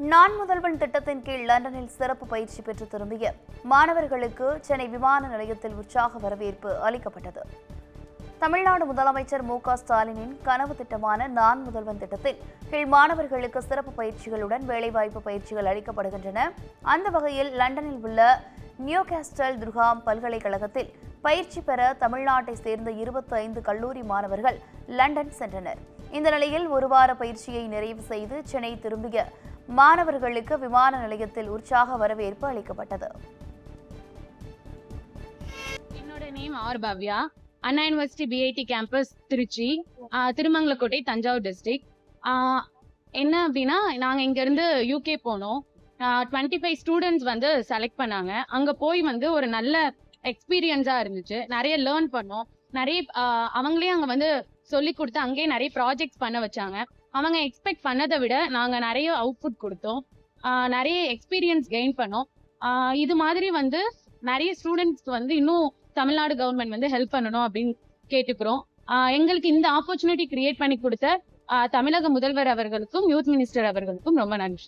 நான் முதல்வன் திட்டத்தின் கீழ் லண்டனில் சிறப்பு பயிற்சி பெற்று திரும்பிய மாணவர்களுக்கு சென்னை விமான நிலையத்தில் உற்சாக வரவேற்பு அளிக்கப்பட்டது. தமிழ்நாடு முதலமைச்சர் மு.க.ஸ்டாலினின் கனவு திட்டமான நான் முதல்வன் திட்டத்தில் கீழ் மாணவர்களுக்கு சிறப்பு பயிற்சிகளுடன் வேலைவாய்ப்பு பயிற்சிகள் அளிக்கப்படுகின்றன. அந்த வகையில் லண்டனில் உள்ள நியூகாஸ்டல் துர்ஹாம் பல்கலைக்கழகத்தில் பயிற்சி பெற தமிழ்நாட்டை சேர்ந்த 25 கல்லூரி மாணவர்கள் லண்டன் சென்றனர். இந்த நிலையில் ஒரு வார பயிற்சியை நிறைவு செய்து சென்னை திரும்பிய மாணவர்களுக்கு விமான நிலையத்தில் உற்சாக வரவேற்பு அளிக்கப்பட்டது. என்னோட name R Bhavya. Anna university BIT campus Trichy, Thirumangalakottai, Thanjavur district. என்ன அப்படின்னா, நாங்கள் இங்கேருந்து யூகே போனோம். 25 ஸ்டூடெண்ட்ஸ் வந்து செலக்ட் பண்ணாங்க. அங்கே போய் வந்து ஒரு நல்ல எக்ஸ்பீரியன்ஸாக இருந்துச்சு. நிறைய லேர்ன் பண்ணோம். நிறைய அவங்களே அங்கே வந்து சொல்லி கொடுத்து அங்கேயே நிறைய ப்ராஜெக்ட்ஸ் பண்ண வச்சாங்க. அவங்க எக்ஸ்பெக்ட் பண்ணதை விட நாங்கள் நிறைய அவுட்புட் கொடுத்தோம். நிறைய எக்ஸ்பீரியன்ஸ் கெயின் பண்ணோம். இது மாதிரி வந்து நிறைய ஸ்டூடெண்ட்ஸ்க்கு வந்து இன்னும் தமிழ்நாடு கவர்மெண்ட் வந்து ஹெல்ப் பண்ணணும் அப்படின்னு கேட்டுக்கிறோம். எங்களுக்கு இந்த ஆப்பர்ச்சுனிட்டி கிரியேட் பண்ணி கொடுத்த தமிழக முதல்வர் அவர்களுக்கும் யூத் மினிஸ்டர் அவர்களுக்கும் ரொம்ப நன்றி.